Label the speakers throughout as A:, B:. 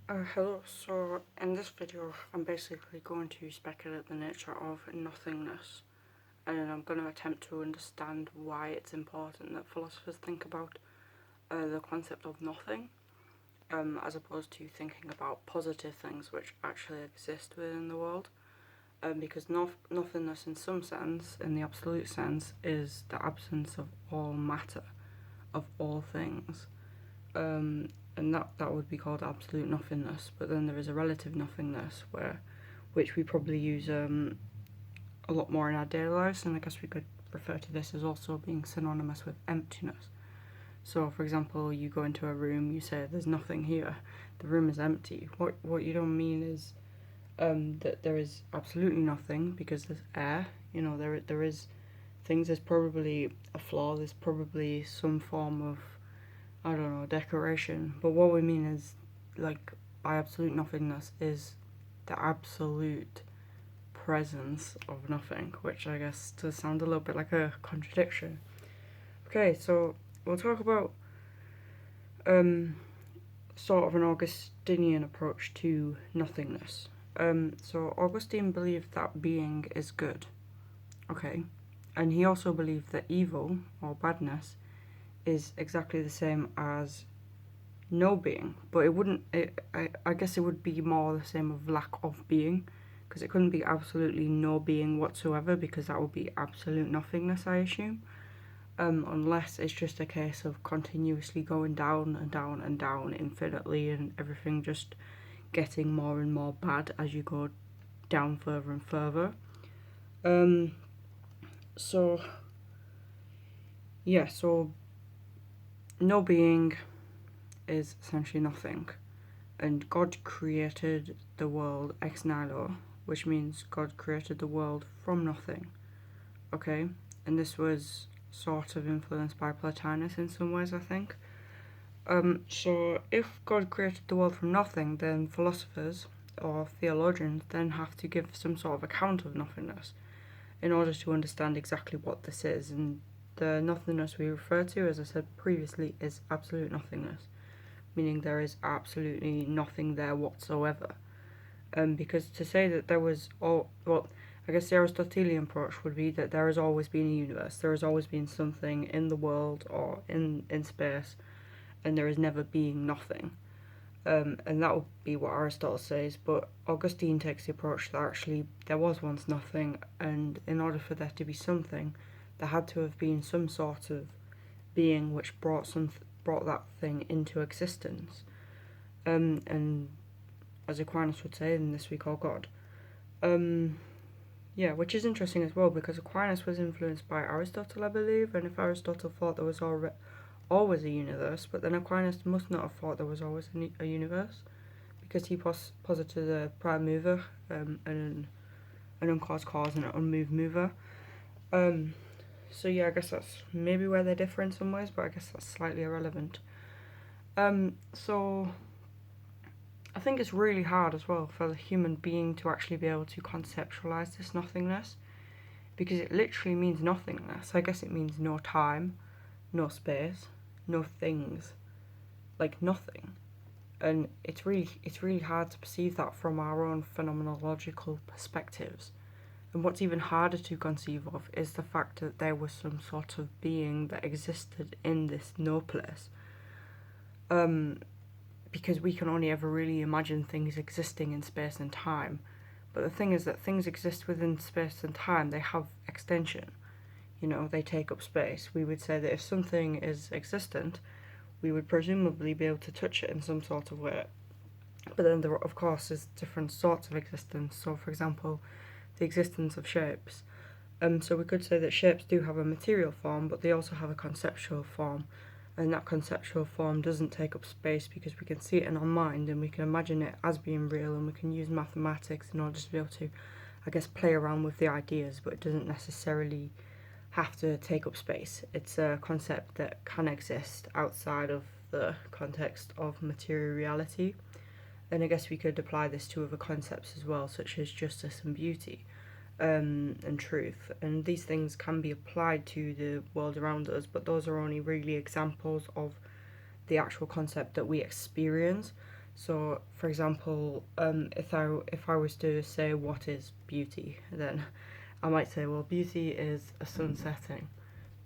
A: Hello, so in this video I'm basically going to speculate the nature of nothingness, and I'm going to attempt to understand why it's important that philosophers think about the concept of nothing, as opposed to thinking about positive things which actually exist within the world, because nothingness in some sense, in the absolute sense, is the absence of all matter, of all things. And that would be called absolute nothingness. But then there is a relative nothingness, which we probably use a lot more in our daily lives, and I guess we could refer to this as also being synonymous with emptiness. So, for example, you go into a room, you say there's nothing here, the room is empty. What you don't mean is that there is absolutely nothing, because there's air. You know, there is things. There's probably a floor. There's probably some form of, I don't know, decoration. But what we mean is, like, by absolute nothingness is the absolute presence of nothing, which I guess does sound a little bit like a contradiction. Okay, so we'll talk about sort of an Augustinian approach to nothingness. So Augustine believed that being is good, okay, and he also believed that evil or badness is exactly the same as no being, but it wouldn't. I guess it would be more the same of lack of being, because it couldn't be absolutely no being whatsoever, because that would be absolute nothingness, I assume. Unless it's just a case of continuously going down and down and down infinitely, and everything just getting more and more bad as you go down further and further. So yeah, so no being is essentially nothing, and God created the world ex nihilo, which means God created the world from nothing. Okay, and this was sort of influenced by Plotinus in some ways, I think. So if God created the world from nothing, then philosophers or theologians then have to give some sort of account of nothingness in order to understand exactly what this is. And the nothingness we refer to, as I said previously, is absolute nothingness, meaning there is absolutely nothing there whatsoever. Because to say that there was I guess the Aristotelian approach would be that there has always been a universe, there has always been something in the world or in space, and there is never being nothing. And that would be what Aristotle says, but Augustine takes the approach that actually there was once nothing, and in order for there to be something, there had to have been some sort of being which brought that thing into existence. And as Aquinas would say, in this we call God. Yeah, which is interesting as well, because Aquinas was influenced by Aristotle, I believe, and if Aristotle thought there was always a universe, but then Aquinas must not have thought there was always a universe, because he posited a prime mover, an uncaused cause, and an unmoved mover. So yeah, I guess that's maybe where they differ in some ways, but I guess that's slightly irrelevant. So I think it's really hard as well for the human being to actually be able to conceptualize this nothingness, because it literally means nothingness. I guess it means no time, no space, no things, like nothing. And it's really hard to perceive that from our own phenomenological perspectives. And what's even harder to conceive of is the fact that there was some sort of being that existed in this no place. Because we can only ever really imagine things existing in space and time. But the thing is that things exist within space and time, they have extension. You know, they take up space. We would say that if something is existent, we would presumably be able to touch it in some sort of way. But then there, of course, is different sorts of existence. So, for example, the existence of shapes. So we could say that shapes do have a material form, but they also have a conceptual form. And that conceptual form doesn't take up space, because we can see it in our mind and we can imagine it as being real, and we can use mathematics in order to be able to, I guess, play around with the ideas, but it doesn't necessarily have to take up space. It's a concept that can exist outside of the context of material reality. And I guess we could apply this to other concepts as well, such as justice and beauty, and truth. And these things can be applied to the world around us, but those are only really examples of the actual concept that we experience. So, for example, if I was to say what is beauty, then I might say, well, beauty is a sun setting.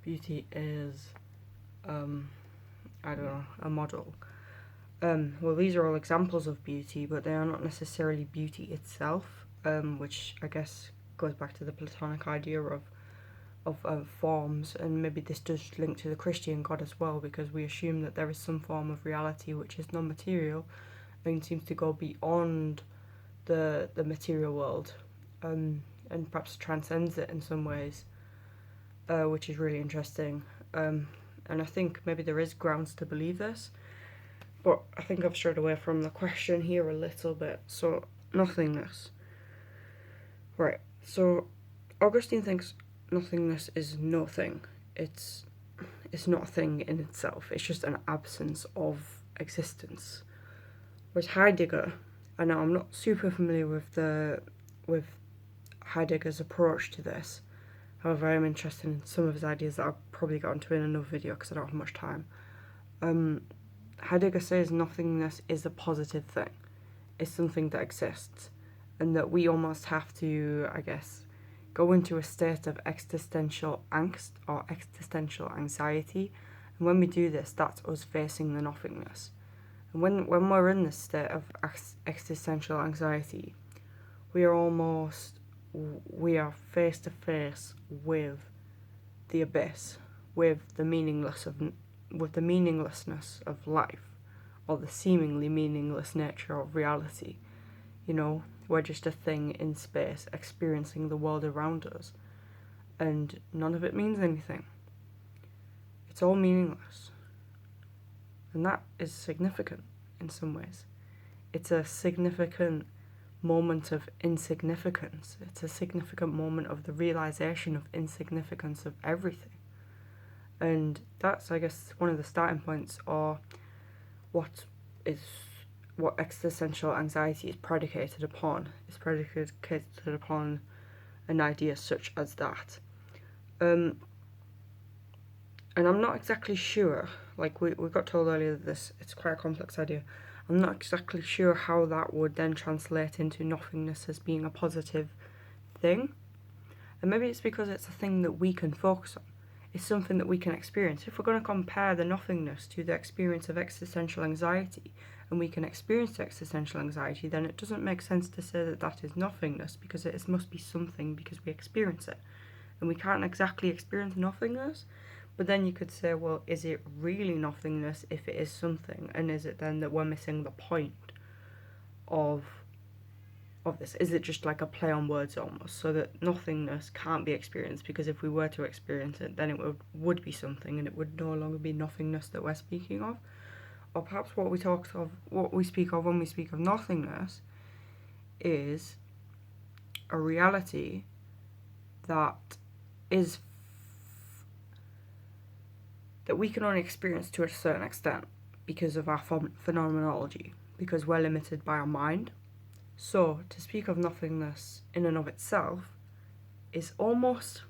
A: Beauty is, I don't know, a model. Well, these are all examples of beauty, but they are not necessarily beauty itself, which I guess goes back to the Platonic idea of forms, and maybe this does link to the Christian God as well, because we assume that there is some form of reality which is non-material and seems to go beyond the material world, and perhaps transcends it in some ways, which is really interesting. And I think maybe there is grounds to believe this, but I think I've strayed away from the question here a little bit. So, nothingness. Right, so Augustine thinks nothingness is nothing. It's not a thing in itself. It's just an absence of existence. Whereas Heidegger, and now I'm not super familiar with Heidegger's approach to this. However, I am interested in some of his ideas that I'll probably get onto in another video because I don't have much time. Heidegger says nothingness is a positive thing. It's something that exists, and that we almost have to, I guess, go into a state of existential angst or existential anxiety. And when we do this, that's us facing the nothingness. And when we're in this state of existential anxiety, we are face to face with the abyss, with the meaninglessness of life, or the seemingly meaningless nature of reality. You know, we're just a thing in space experiencing the world around us, and none of it means anything. It's all meaningless. And that is significant in some ways. It's a significant moment of insignificance. It's a significant moment of the realization of insignificance of everything. And that's, I guess, one of the starting points, or what existential anxiety is predicated upon. It's predicated upon an idea such as that. And I'm not exactly sure, like we got told earlier that it's quite a complex idea. I'm not exactly sure how that would then translate into nothingness as being a positive thing. And maybe it's because it's a thing that we can focus on. It's something that we can experience. If we're going to compare the nothingness to the experience of existential anxiety, and we can experience existential anxiety, then it doesn't make sense to say that that is nothingness, because it must be something because we experience it. And we can't exactly experience nothingness. But then you could say, well, is it really nothingness if it is something? And is it then that we're missing the point of this? Is it just like a play on words almost, so that nothingness can't be experienced, because if we were to experience it, then it would be something, and it would no longer be nothingness that we're speaking of? Or perhaps what we speak of when we speak of nothingness is a reality that we can only experience to a certain extent because of our phenomenology, because we're limited by our mind. So, to speak of nothingness in and of itself is almost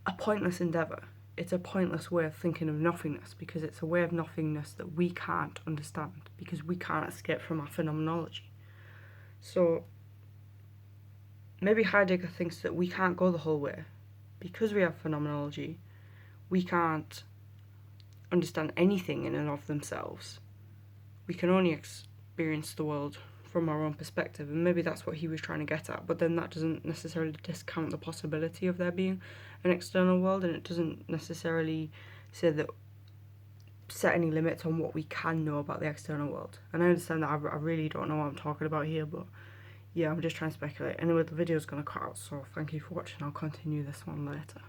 A: a pointless endeavour. It's a pointless way of thinking of nothingness, because it's a way of nothingness that we can't understand, because we can't escape from our phenomenology. So, maybe Heidegger thinks that we can't go the whole way. Because we have phenomenology, we can't understand anything in and of themselves. We can only experience the world from our own perspective, and maybe that's what he was trying to get at, but then that doesn't necessarily discount the possibility of there being an external world, and it doesn't necessarily set any limits on what we can know about the external world. And I understand that I really don't know what I'm talking about here, but yeah, I'm just trying to speculate. Anyway, the video's going to cut out, so thank you for watching. I'll continue this one later.